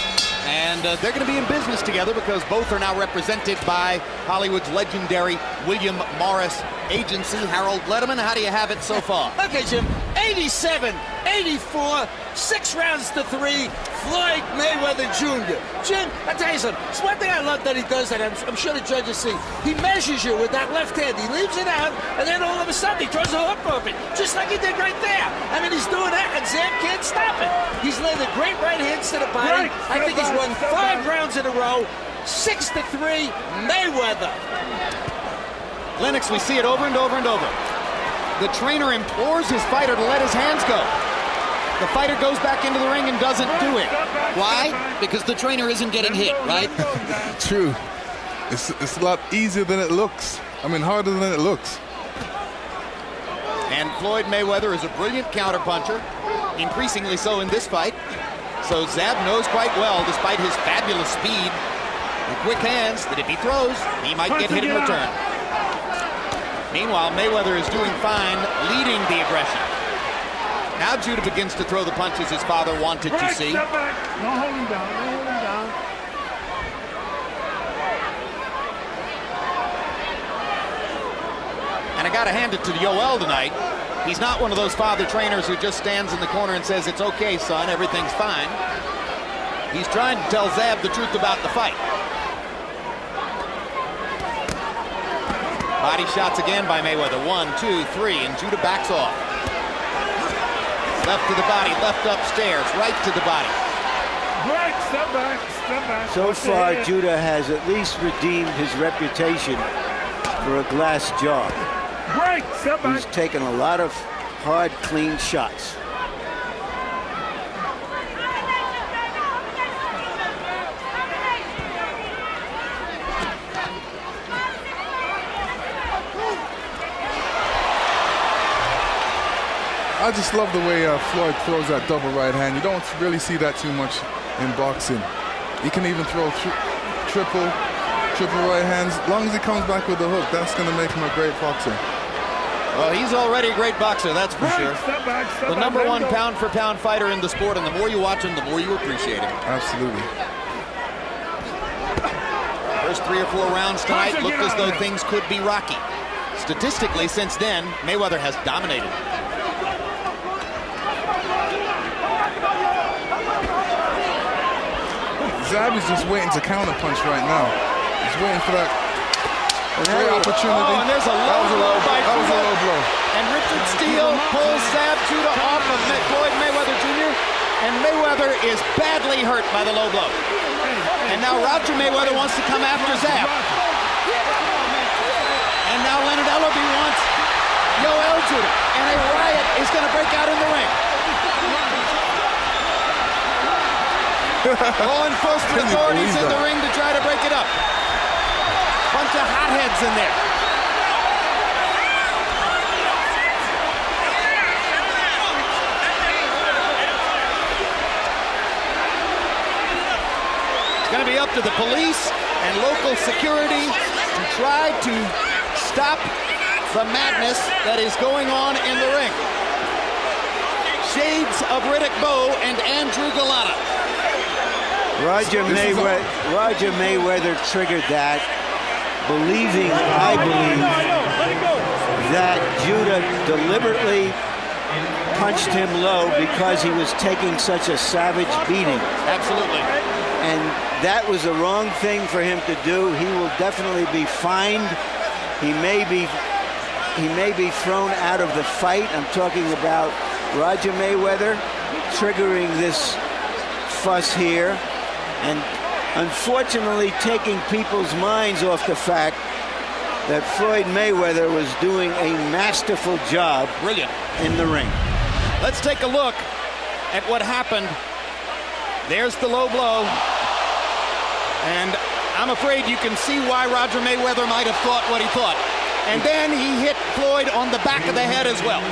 And they're going to be in business together because both are now represented by Hollywood's legendary William Morris Agency. Harold Letterman, how do you have it so far? Okay, Jim. 87, 84, 6 rounds to 3. Floyd Mayweather Jr. Jim, I tell you something. It's one thing I love that he does that. I'm sure the judges see. He measures you with that left hand. He leaves it out, and then all of a sudden he throws a hook off it, just like he did right there. I mean, he's doing that, and Zab can't stop it. He's landed great right hands to the body. I think he's won 5 rounds in a row. 6-3, Mayweather. Lennox, we see it over and over and over. The trainer implores his fighter to let his hands go. The fighter goes back into the ring and doesn't do it. Why? Because the trainer isn't getting hit, right? True. It's a lot easier than it looks. I mean, harder than it looks. And Floyd Mayweather is a brilliant counterpuncher, increasingly so in this fight. So Zab knows quite well, despite his fabulous speed and quick hands, that if he throws, he might get hit in return. Meanwhile, Mayweather is doing fine, leading the aggression. Now Judah begins to throw the punches his father wanted to see. Step back. Don't hold him down. Don't hold him down. And I got to hand it to Yoel tonight. He's not one of those father trainers who just stands in the corner and says, it's okay, son, everything's fine. He's trying to tell Zab the truth about the fight. Body shots again by Mayweather. 1, 2, 3, and Judah backs off. Left to the body, left upstairs, right to the body. Right. step back, step back. So far, Judah has at least redeemed his reputation for a glass jaw. Break, step back. He's taken a lot of hard, clean shots. I just love the way Floyd throws that double right hand. You don't really see that too much in boxing. He can even throw triple right hands. As long as he comes back with the hook, that's going to make him a great boxer. Well, he's already a great boxer, that's for sure. Step back, step The back, number one let go. pound-for-pound fighter in the sport, and the more you watch him, the more you appreciate him. Absolutely. First 3 or 4 rounds tonight looked as though things could be rocky. Statistically, since then, Mayweather has dominated. Zab is just waiting to counterpunch right now. He's waiting for that great opportunity. Oh, and there's a low blow by That was a Judah. low blow. And Richard Steele pulls Zab Judah off of Floyd Mayweather Jr. And Mayweather is badly hurt by the low blow. And now Roger Mayweather wants to come after Zab. And now Leonard Ellerbe wants Yoel Judah. And a riot is going to break out in the ring. Law enforcement authorities in the ring to try to break it up. Bunch of hotheads in there. It's going to be up to the police and local security to try to stop the madness that is going on in the ring. Shades of Riddick Bowe and Andrew Galata. Roger Mayweather triggered that, believing, I believe, that Judah deliberately punched him low because he was taking such a savage beating. Absolutely. And that was the wrong thing for him to do. He will definitely be fined. He may be thrown out of the fight. I'm talking about Roger Mayweather triggering this fuss here. And unfortunately taking people's minds off the fact that Floyd Mayweather was doing a masterful job in the ring. Let's take a look at what happened. There's the low blow. And I'm afraid you can see why Roger Mayweather might have thought what he thought. And then he hit Floyd on the back of the head as well.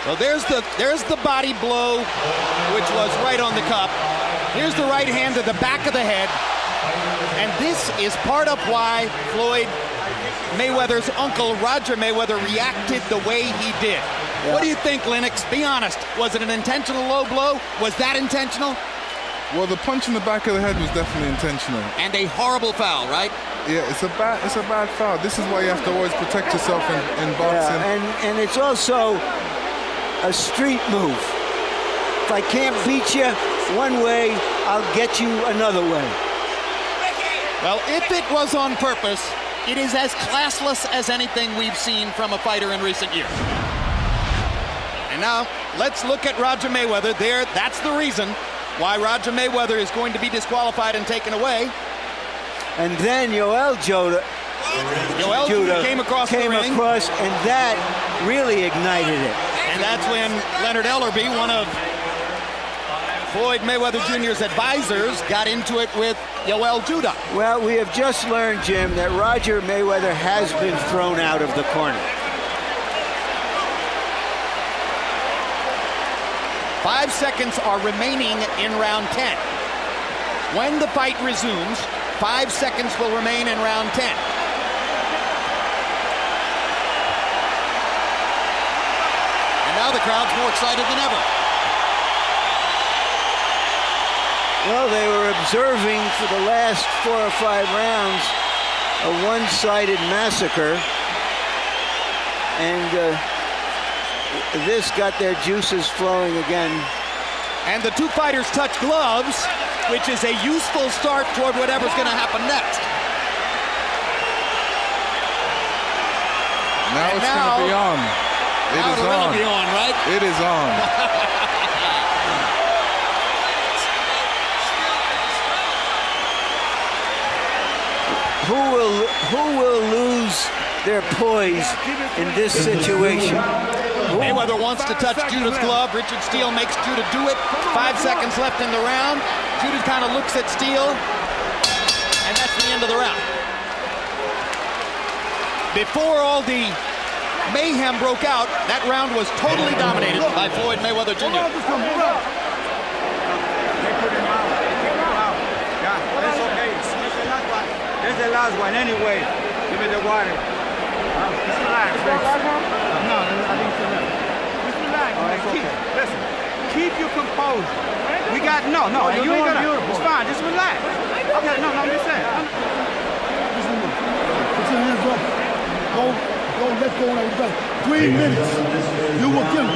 So there's the body blow, which was right on the cup. Here's the right hand to the back of the head. And this is part of why Floyd Mayweather's uncle, Roger Mayweather, reacted the way he did. Yeah. What do you think, Lennox? Be honest. Was it an intentional low blow? Was that intentional? Well, the punch in the back of the head was definitely intentional. And a horrible foul, right? Yeah, it's a bad foul. This is why you have to always protect yourself in boxing. Yeah, and it's also a street move. If I can't beat you one way, I'll get you another way. Well, if it was on purpose, it is as classless as anything we've seen from a fighter in recent years. And now, let's look at Roger Mayweather there. That's the reason why Roger Mayweather is going to be disqualified and taken away. And then Yoel Judah came across the ring. And that really ignited it. And that's when Leonard Ellerbe, one of Floyd Mayweather Jr.'s advisors, got into it with Yoel Judah. Well, we have just learned, Jim, that Roger Mayweather has been thrown out of the corner. 5 seconds are remaining in round 10. When the fight resumes, 5 seconds will remain in round 10. And now the crowd's more excited than ever. Well, they were observing for the last 4 or 5 rounds a one-sided massacre. And this got their juices flowing again. And the two fighters touch gloves, which is a useful start toward whatever's going to happen next. Now it's going to be on. It is on. Really be on, right? It is on. who will lose their poise in this situation? Mayweather wants to touch Juda's glove. Richard Steele makes Judah do it. 5 seconds left in the round. Judah kind of looks at Steele, and that's the end of the round. Before all the mayhem broke out, that round was totally dominated by Floyd Mayweather Jr. They put him out. Yeah, that's okay. That's the last one anyway. Give me the water. Just relax. No, I think so. Just relax. Listen, keep your composure. We got, no, you ain't gonna, it's fine, just relax. Okay, no, I'm just saying. Put your hands up. Go, let go of that. 3 minutes. You will give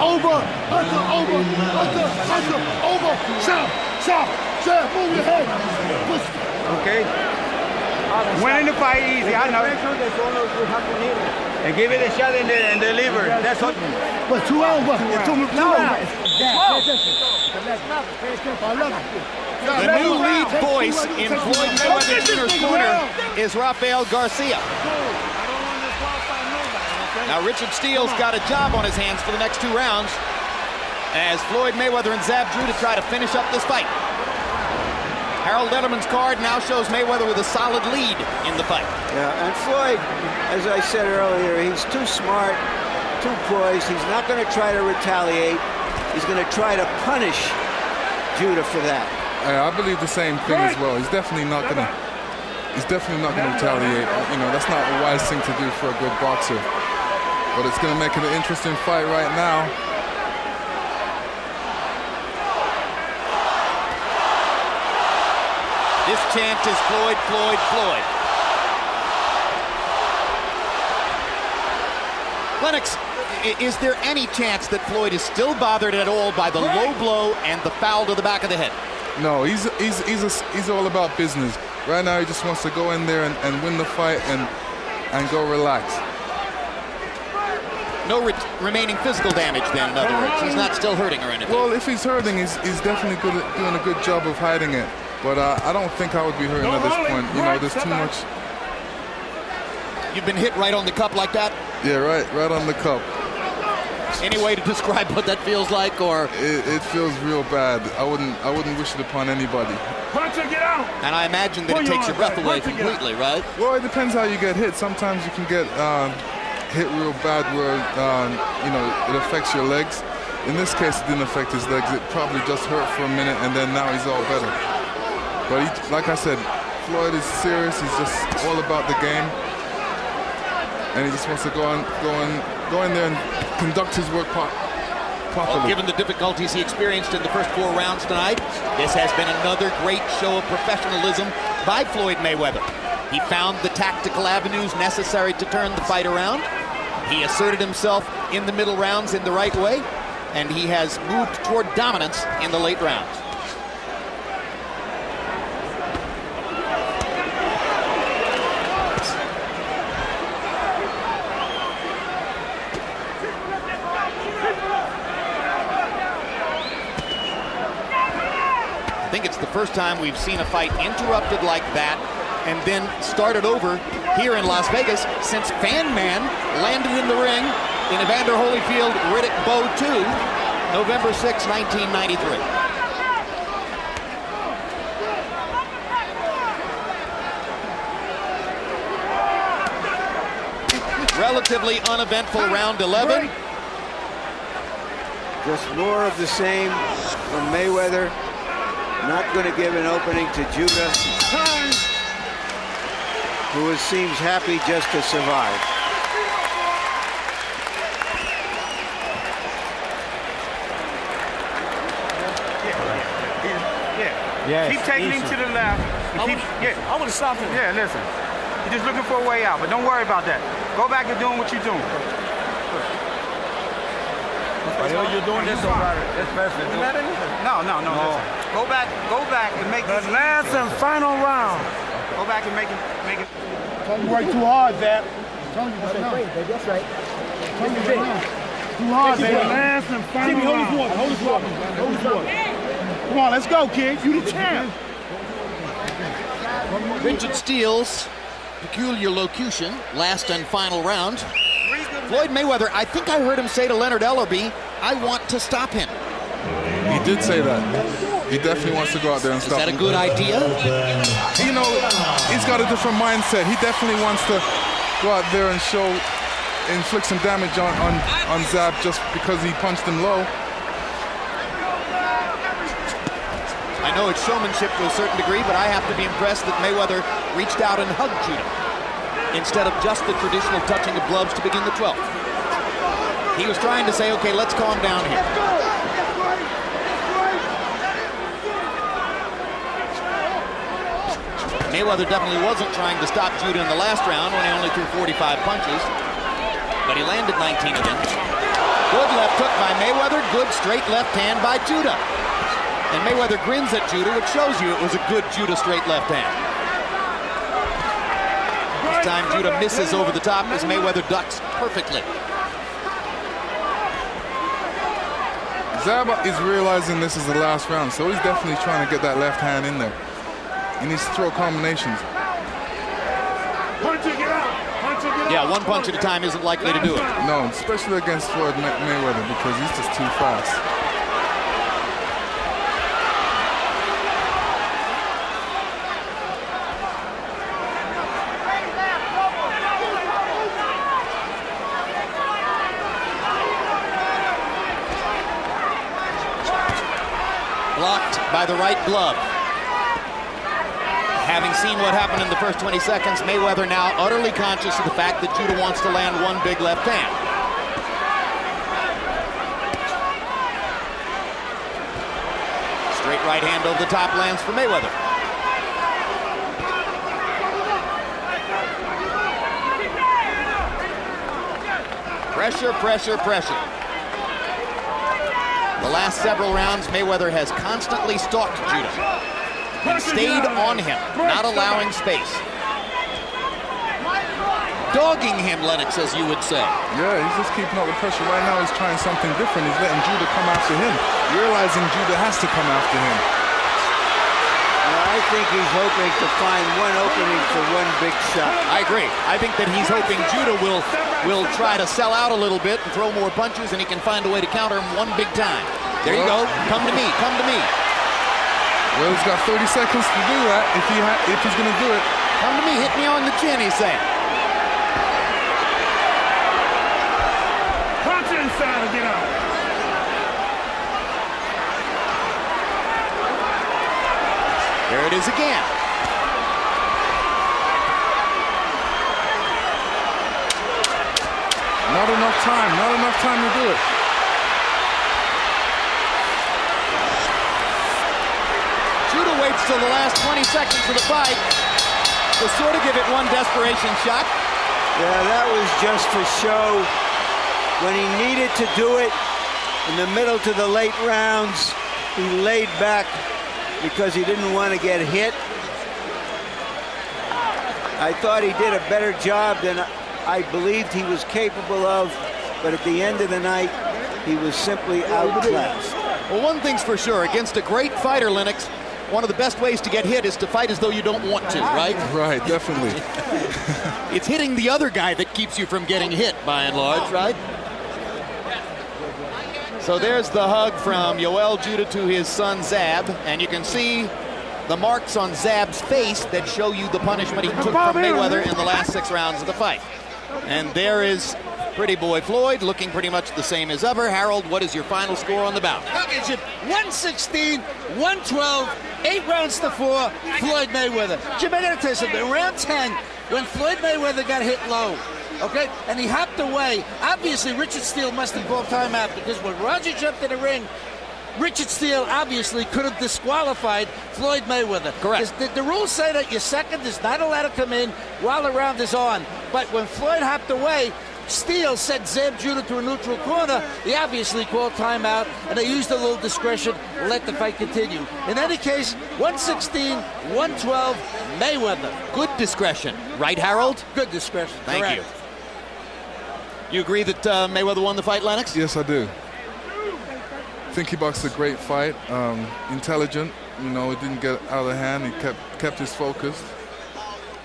over. Stop, move your head. Okay. Winning the fight easy, I know. And give it a shot in the liver. That's what. But 2 hours. The new lead voice in Floyd Mayweather Jr.'s corner is Rafael Garcia. Now Richard Steele's got a job on his hands for the next 2 rounds as Floyd Mayweather and Zaba Judy try to finish up this fight. Harold Letterman's card now shows Mayweather with a solid lead in the fight. Yeah, and Floyd, as I said earlier, he's too smart, too poised. He's not going to try to retaliate. He's going to try to punish Judah for that. I believe the same thing as well. He's definitely not going to retaliate. You know, that's not a wise thing to do for a good boxer. But it's going to make it an interesting fight right now. This chant is Floyd, Floyd, Floyd. Lennox, is there any chance that Floyd is still bothered at all by the low blow and the foul to the back of the head? No, he's all about business. Right now he just wants to go in there and win the fight and go relax. No remaining physical damage then, in other words. He's not still hurting or anything. Well, if he's hurting, he's definitely doing a good job of hiding it. But I don't think I would be hurting at this point. You know, there's too much. You've been hit right on the cup like that? Yeah, right on the cup. Any way to describe what that feels like, or? It feels real bad. I wouldn't wish it upon anybody. Punch or get out. And I imagine that it takes your breath away completely, right? Well, it depends how you get hit. Sometimes you can get hit real bad where you know, it affects your legs. In this case, it didn't affect his legs. It probably just hurt for a minute, and then now he's all better. But he, like I said, Floyd is serious. He's just all about the game, and he just wants to go in there and conduct his work properly. Well, given the difficulties he experienced in the first 4 rounds tonight, this has been another great show of professionalism by Floyd Mayweather. He found the tactical avenues necessary to turn the fight around. He asserted himself in the middle rounds in the right way, and he has moved toward dominance in the late rounds. I think it's the first time we've seen a fight interrupted like that and then started over here in Las Vegas since Fan Man landed in the ring in Evander Holyfield Riddick Bowe 2, November 6, 1993. Relatively uneventful round 11. Just more of the same from Mayweather. Not going to give an opening to Judah, who seems happy just to survive. Yeah. Keep taking him to the left. I would have stopped him. Yeah, listen. You're just looking for a way out, but don't worry about that. Go back to doing what you're doing. You're doing this right. No. Go back and make the last and final round. Go back and make it. Don't work too hard, Zap. That's right. Too hard, baby. Last and final round. Hold his water. Come on, let's go, kid. You the champ. Rigid Steele's peculiar locution, last and final round. Floyd Mayweather, I think I heard him say to Leonard Ellerby, I want to stop him. He did say that. He definitely wants to go out there and stop him. Is that a good idea? You know, he's got a different mindset. He definitely wants to go out there and inflict some damage on Zab just because he punched him low. I know it's showmanship to a certain degree, but I have to be impressed that Mayweather reached out and hugged Judah instead of just the traditional touching of gloves to begin the 12th. He was trying to say, okay, let's calm down here. Mayweather definitely wasn't trying to stop Judah in the last round when he only threw 45 punches, but he landed 19 of them. Good left hook by Mayweather, good straight left hand by Judah. And Mayweather grins at Judah, which shows you it was a good Judah straight left hand. This time Judah misses over the top as Mayweather ducks perfectly. Zaba is realizing this is the last round, so he's definitely trying to get that left hand in there. He needs to throw combinations. Punch it, get out. Punch it, get out. Yeah, one punch at a time isn't likely to do it. No, especially against Floyd Mayweather because he's just too fast. Blocked by the right glove. Having seen what happened in the first 20 seconds, Mayweather now utterly conscious of the fact that Judah wants to land one big left hand. Straight right hand over the top lands for Mayweather. Pressure, pressure, pressure. The last several rounds, Mayweather has constantly stalked Judah and stayed on him, not allowing space. Dogging him, Lennox, as you would say. Yeah, he's just keeping up the pressure. Right now, he's trying something different. He's letting Judah come after him, realizing Judah has to come after him. I think he's hoping to find one opening for one big shot. I agree. I think that he's hoping Judah will try to sell out a little bit and throw more punches, and he can find a way to counter him one big time. There you go. Come to me. Come to me. Well, he's got 30 seconds to do that if he's going to do it. Come to me. Hit me on the chin, he's saying. Punch inside and get out. There it is again. Not enough time. Not enough time to do it. Judah waits till the last 20 seconds of the fight to sort of give it one desperation shot. Yeah, that was just for show. When he needed to do it in the middle to the late rounds, he laid back because he didn't want to get hit. I thought he did a better job than I believed he was capable of, but at the end of the night, he was simply outclassed. Well, one thing's for sure, against a great fighter, Lennox, one of the best ways to get hit is to fight as though you don't want to, right? Right, definitely. It's hitting the other guy that keeps you from getting hit, by and large, right? So there's the hug from Yoel Judah to his son Zab, and you can see the marks on Zab's face that show you the punishment he took from Mayweather in the last 6 rounds of the fight. And there is pretty boy Floyd, looking pretty much the same as ever. Harold, what is your final score on the bout? 116, 112, 8 rounds to 4, Floyd Mayweather. Jim, I gotta tell you something. In round 10, when Floyd Mayweather got hit low, okay, and he hopped away, obviously Richard Steele must have called timeout because when Roger jumped in the ring, Richard Steele obviously could have disqualified Floyd Mayweather. Correct. The rules say that your second is not allowed to come in while the round is on. But when Floyd hopped away, Steele sent Zab Judah to a neutral corner. He obviously called timeout, and they used a little discretion to let the fight continue. In any case, 116, 112, Mayweather. Good discretion, right, Harold? Good discretion. Thank Correct. you. You agree that Mayweather won the fight, Lennox? Yes, I do. I think he boxed a great fight, intelligent. You know, he didn't get out of hand. He kept his focus.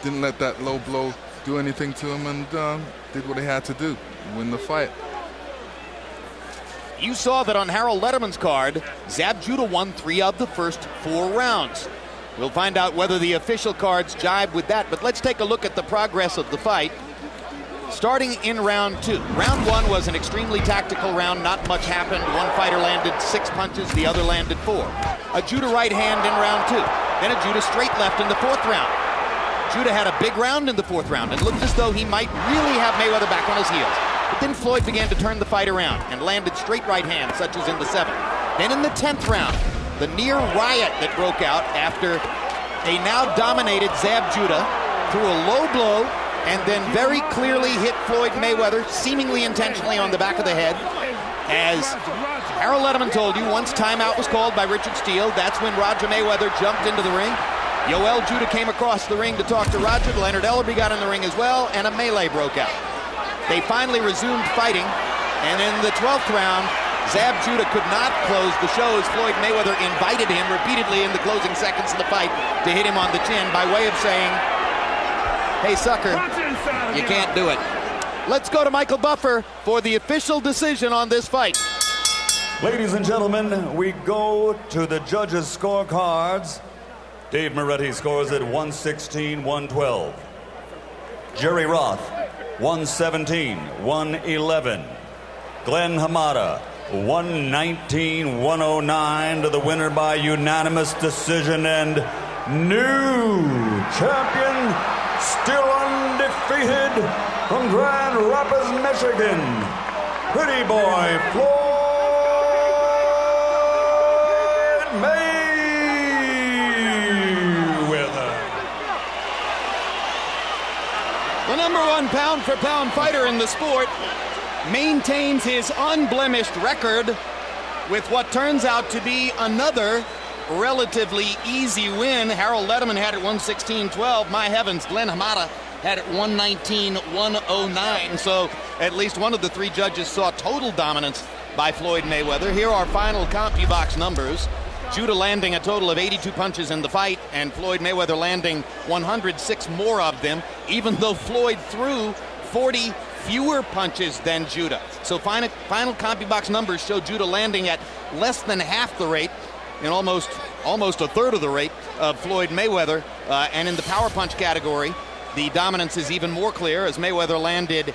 didn't let that low blow do anything to him, and did what he had to do, win the fight. You saw that on Harold Letterman's card, Zab Judah won 3 of the first 4 rounds. We'll find out whether the official cards jibe with that, but let's take a look at the progress of the fight. Starting in round 2. Round 1 was an extremely tactical round. Not much happened. One fighter landed 6 punches, the other landed 4. A Judah right hand in round 2. Then a Judah straight left in the 4th round. Judah had a big round in the 4th round and looked as though he might really have Mayweather back on his heels. But then Floyd began to turn the fight around and landed straight right hands, such as in the 7th. Then in the 10th round, the near riot that broke out after a now dominated Zab Judah threw a low blow and then very clearly hit Floyd Mayweather, seemingly intentionally, on the back of the head. As Harold Letterman told you, once timeout was called by Richard Steele, that's when Roger Mayweather jumped into the ring. Yoel Judah came across the ring to talk to Roger. Leonard Ellerby got in the ring as well, and a melee broke out. They finally resumed fighting, and in the 12th round, Zab Judah could not close the show as Floyd Mayweather invited him repeatedly in the closing seconds of the fight to hit him on the chin by way of saying, "Hey, sucker, you can't do it." Let's go to Michael Buffer for the official decision on this fight. Ladies and gentlemen, we go to the judges' scorecards. Dave Moretti scores at 116-112. Jerry Roth, 117-111. Glenn Hamada, 119-109 to the winner by unanimous decision, and new champion, still undefeated from Grand Rapids, Michigan, Pretty Boy Floyd Mayweather. The #1 pound-for-pound fighter in the sport maintains his unblemished record with what turns out to be another relatively easy win. Harold Letterman had it 116-12. My heavens, Glenn Hamada had it 119-109. So at least one of the 3 judges saw total dominance by Floyd Mayweather. Here are final CompuBox numbers. Judah landing a total of 82 punches in the fight, and Floyd Mayweather landing 106 more of them, even though Floyd threw 40 fewer punches than Judah. So final CompuBox numbers show Judah landing at less than half the rate, and almost a third of the rate of Floyd Mayweather. And in the power punch category, the dominance is even more clear as Mayweather landed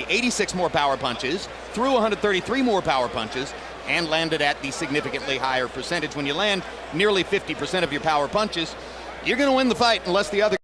86 more power punches, threw 133 more power punches, and landed at the significantly higher percentage. When you land nearly 50% of your power punches, you're going to win the fight unless the other